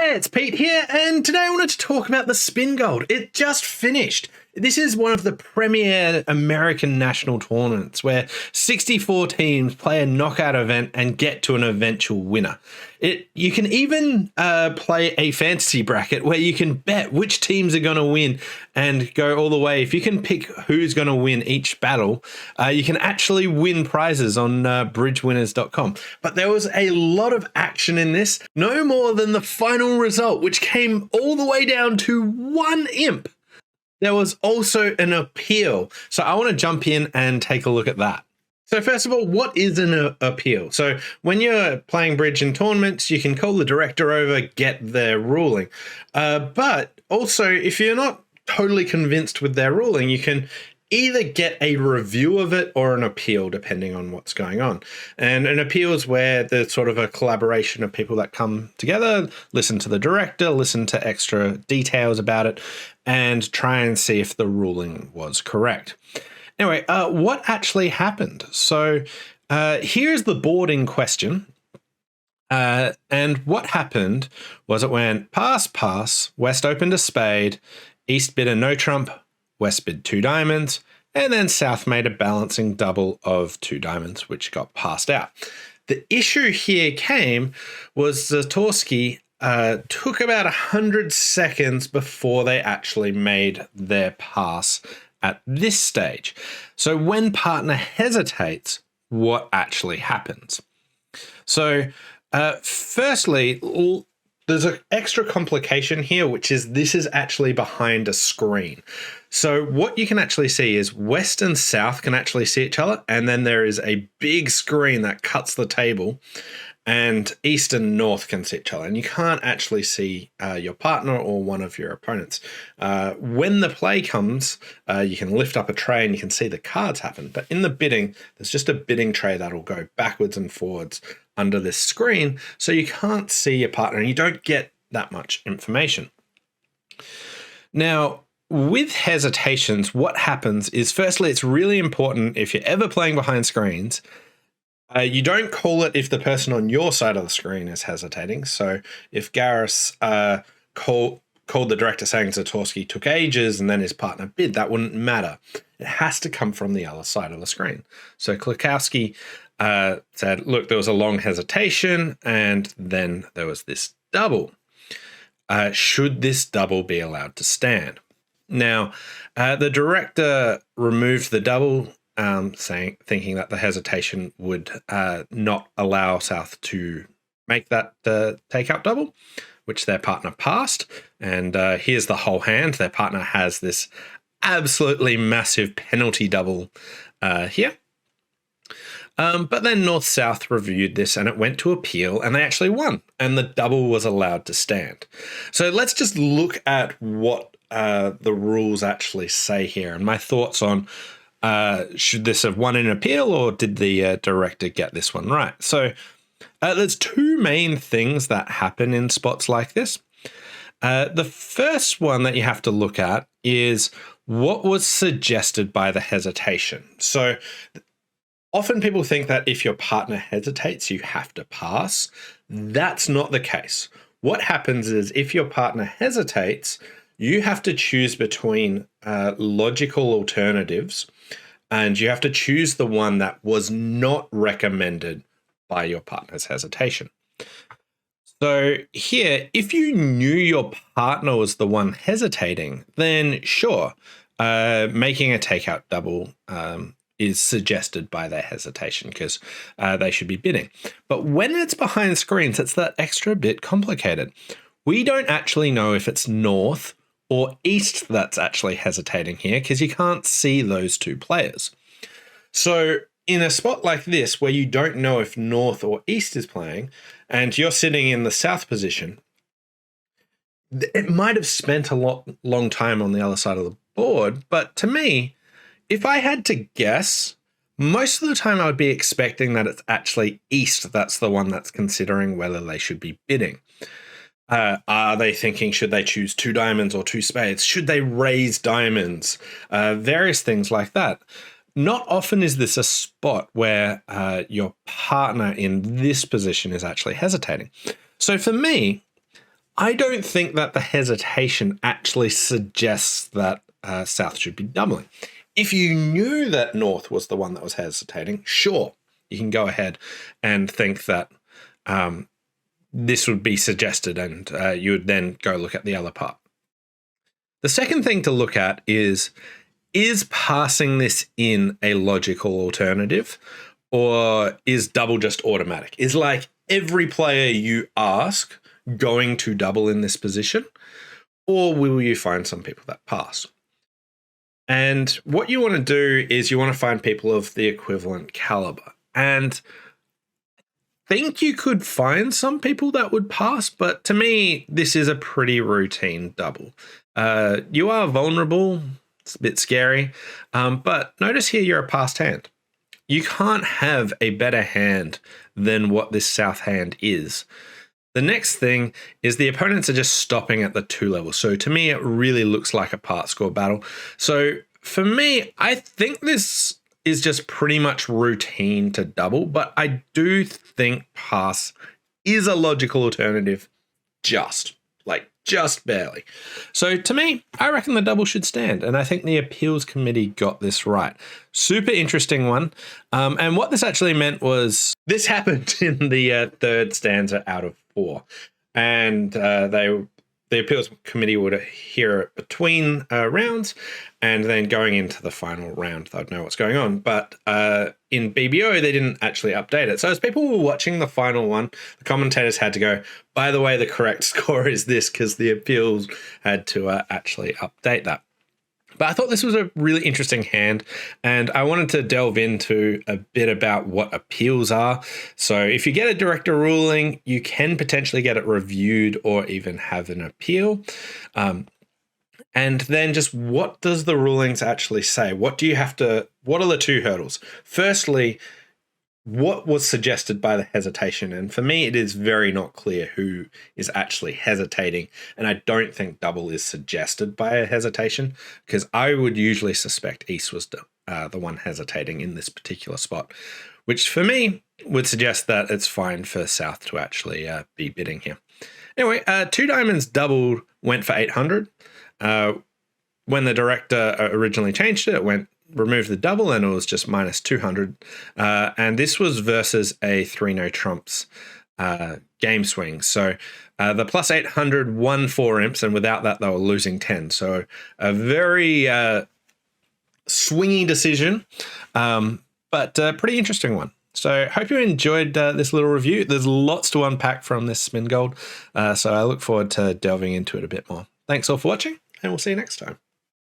Yeah, it's Pete here, and today I wanted to talk about the Spingold. It just finished. This is one of the premier American national tournaments where 64 teams play a knockout event and get to an eventual winner. You can even play a fantasy bracket where you can bet which teams are going to win and go all the way. If you can pick who's going to win each battle, you can actually win prizes on bridgewinners.com. But there was a lot of action in this, no more than the final result, which came all the way down to one imp. There was also an appeal. So I want to jump in and take a look at that. So first of all, what is an appeal? So when you're playing bridge in tournaments, you can call the director over, get their ruling. But also, if you're not totally convinced with their ruling, you can either get a review of it or an appeal, depending on what's going on. And an appeal is where there's sort of a collaboration of people that come together, listen to the director, listen to extra details about it, and try and see if the ruling was correct. Anyway, what actually happened? So here's the board in question. And what happened was it went pass, pass, West opened a spade, East bid a no trump, West bid 2 diamonds, and then South made a balancing double of 2 diamonds, which got passed out. The issue here was Zatorsky took about 100 seconds before they actually made their pass at this stage. So when partner hesitates, what actually happens? So firstly, there's an extra complication here, which is this is actually behind a screen. So what you can actually see is West and South can actually see each other, and then there is a big screen that cuts the table, and East and North can see each other, and you can't actually see your partner or one of your opponents. When the play comes, you can lift up a tray and you can see the cards happen, but in the bidding, there's just a bidding tray that'll go backwards and forwards under this screen, so you can't see your partner and you don't get that much information. Now, with hesitations, what happens is, firstly, it's really important if you're ever playing behind screens, you don't call it if the person on your side of the screen is hesitating. So if Garris called the director saying Zatorsky took ages and then his partner bid, that wouldn't matter. It has to come from the other side of the screen. So Klukowski said, look, there was a long hesitation and then there was this double. Should this double be allowed to stand? Now, the director removed the double, thinking that the hesitation would not allow South to make that takeout double, which their partner passed. And here's the whole hand. Their partner has this absolutely massive penalty double here. But then North-South reviewed this and it went to appeal and they actually won and the double was allowed to stand. So let's just look at what the rules actually say here and my thoughts on should this have won an appeal or did the director get this one right? So there's 2 main things that happen in spots like this. The first one that you have to look at is what was suggested by the hesitation. So often people think that if your partner hesitates, you have to pass. That's not the case. What happens is if your partner hesitates, you have to choose between logical alternatives and you have to choose the one that was not recommended by your partner's hesitation. So here, if you knew your partner was the one hesitating, then sure, making a takeout double is suggested by their hesitation because they should be bidding. But when it's behind screens, it's that extra bit complicated. We don't actually know if it's North or East that's actually hesitating here because you can't see those 2 players. So in a spot like this where you don't know if North or East is playing and you're sitting in the South position, it might have spent a long time on the other side of the board, but to me, if I had to guess, most of the time I would be expecting that it's actually East that's the one that's considering whether they should be bidding. Are they thinking, should they choose 2 diamonds or 2 spades? Should they raise diamonds? Various things like that. Not often is this a spot where your partner in this position is actually hesitating. So for me, I don't think that the hesitation actually suggests that South should be doubling. If you knew that North was the one that was hesitating, sure, you can go ahead and think that this would be suggested, and you would then go look at the other part. The second thing to look at is passing this in a logical alternative, or is double just automatic? Is like every player you ask going to double in this position, or will you find some people that pass? And what you want to do is you want to find people of the equivalent caliber. And I think you could find some people that would pass, but to me, this is a pretty routine double. You are vulnerable. It's a bit scary. But notice here you're a passed hand. You can't have a better hand than what this South hand is. The next thing is the opponents are just stopping at the 2 level. So to me, it really looks like a part score battle. So for me, I think this is just pretty much routine to double, but I do think pass is a logical alternative, just barely. So to me, I reckon the double should stand, and I think the appeals committee got this right. Super interesting one. And what this actually meant was this happened in the third stanza out of 4, and the appeals committee would hear it between rounds, and then going into the final round, they'd know what's going on. But in BBO, they didn't actually update it. So as people were watching the final one, the commentators had to go, by the way, the correct score is this, because the appeals had to actually update that. But I thought this was a really interesting hand, and I wanted to delve into a bit about what appeals are. So if you get a director ruling, you can potentially get it reviewed or even have an appeal. And then just what does the rulings actually say? What are the 2 hurdles? Firstly, what was suggested by the hesitation? And for me, it is very not clear who is actually hesitating. And I don't think double is suggested by a hesitation, because I would usually suspect East was the one hesitating in this particular spot, which for me would suggest that it's fine for South to actually be bidding here. Anyway, 2 diamonds doubled, went for 800. When the director originally changed it, it removed the double, and it was just minus 200. And this was versus a 3 no trumps game swing. So the plus 800 won 4 imps, and without that, they were losing 10. So a very swingy decision, but a pretty interesting one. So hope you enjoyed this little review. There's lots to unpack from this Spingold, so I look forward to delving into it a bit more. Thanks all for watching, and we'll see you next time.